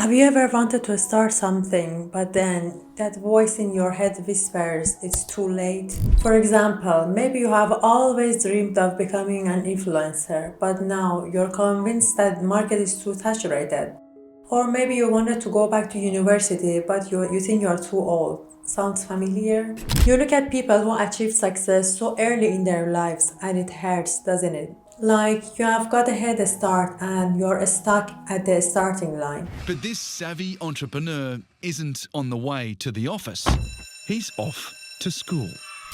Have you ever wanted to start something, but then that voice in your head whispers it's too late? For example, maybe you have always dreamed of becoming an influencer, but now you're convinced that the market is too saturated. Or maybe you wanted to go back to university, but you think you're too old. Sounds familiar? You look at people who achieve success so early in their lives and it hurts, doesn't it? Like you have got a head start and you're stuck at the starting line. But this savvy entrepreneur isn't on the way to the office. He's off to school.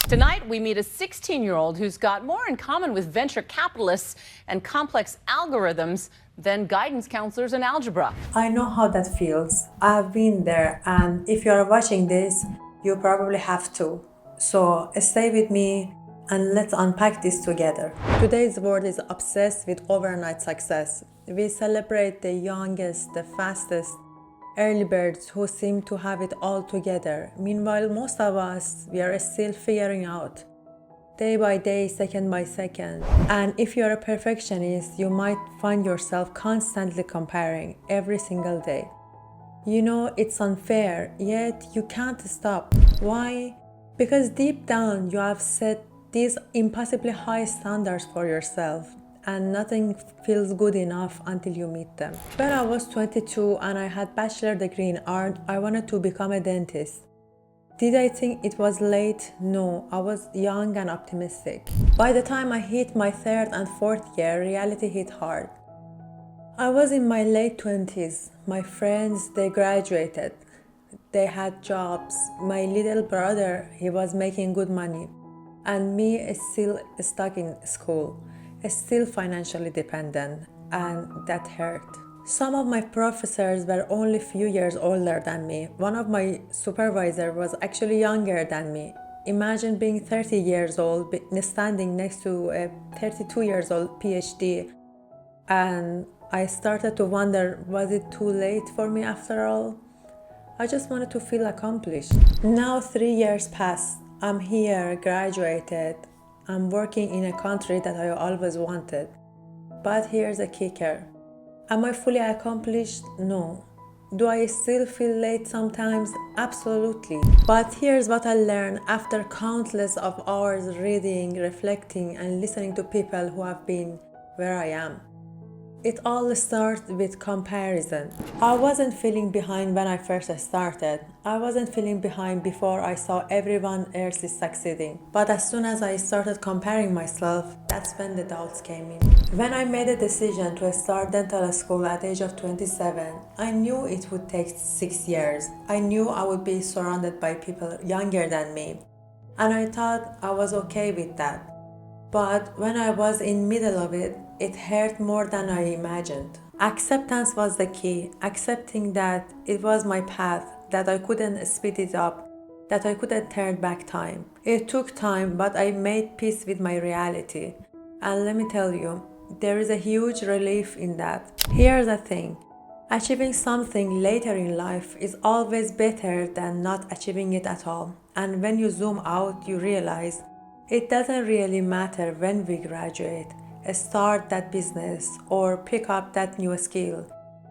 Tonight, we meet a 16-year-old who's got more in common with venture capitalists and complex algorithms than guidance counselors in algebra. I know how that feels. I've been there, and if you're watching this, you probably have too. So stay with me and let's unpack this together. Today's world is obsessed with overnight success. We celebrate the youngest, the fastest, early birds who seem to have it all together. Meanwhile, most of us, we are still figuring out, day by day, second by second. And if you're a perfectionist, you might find yourself constantly comparing every single day. You know it's unfair, yet you can't stop. Why? Because deep down you have set these impossibly high standards for yourself, and nothing feels good enough until you meet them. When I was 22 and I had bachelor degree in art, I wanted to become a dentist. Did I think it was late? No, I was young and optimistic. By the time I hit my third and fourth year, reality hit hard. I was in my late 20s. My friends, they graduated. They had jobs. My little brother, he was making good money. And me is still stuck in school, still financially dependent, and that hurt. Some of my professors were only a few years older than me. One of my supervisors was actually younger than me. Imagine being 30 years old, standing next to a 32 years old PhD, and I started to wonder, was it too late for me after all? I just wanted to feel accomplished. Now 3 years passed. I'm here, graduated. I'm working in a country that I always wanted. But here's a kicker. Am I fully accomplished? No. Do I still feel late sometimes? Absolutely. But here's what I learned after countless of hours reading, reflecting, and listening to people who have been where I am. It all starts with comparison. I wasn't feeling behind when I first started. I wasn't feeling behind before I saw everyone else is succeeding. But as soon as I started comparing myself, that's when the doubts came in. When I made a decision to start dental school at the age of 27, I knew it would take 6 years. I knew I would be surrounded by people younger than me. And I thought I was okay with that. But when I was in middle of it, it hurt more than I imagined. Acceptance was the key, accepting that it was my path, that I couldn't speed it up, that I couldn't turn back time. It took time, but I made peace with my reality. And let me tell you, there is a huge relief in that. Here's the thing, achieving something later in life is always better than not achieving it at all. And when you zoom out, you realize it doesn't really matter when we graduate, start that business, or pick up that new skill.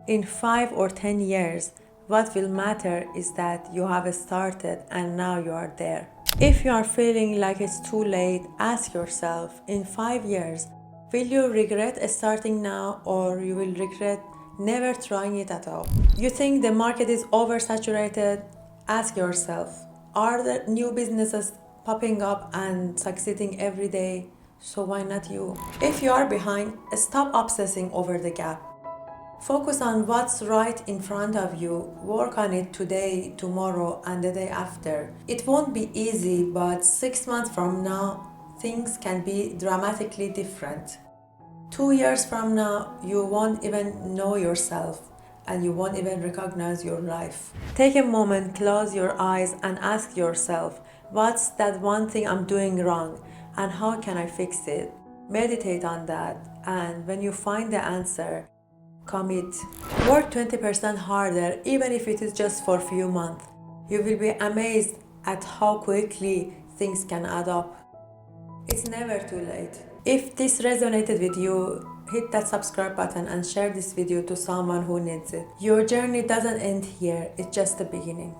In 5 or 10 years, what will matter is that you have started and now you are there. If you are feeling like it's too late, ask yourself, in 5 years, will you regret starting now or you will regret never trying it at all? You think the market is oversaturated? Ask yourself, are there new businesses popping up and succeeding every day? So why not you? If you are behind, stop obsessing over the gap. Focus on what's right in front of you. Work on it today, tomorrow, and the day after. It won't be easy, but 6 months from now, things can be dramatically different. 2 years from now, you won't even know yourself and you won't even recognize your life. Take a moment, close your eyes, and ask yourself, what's that one thing I'm doing wrong and how can I fix it? Meditate on that, and when you find the answer, commit. Work 20% harder, even if it is just for a few months. You will be amazed at how quickly things can add up. It's never too late. If this resonated with you, hit that subscribe button and share this video to someone who needs it. Your journey doesn't end here, it's just the beginning.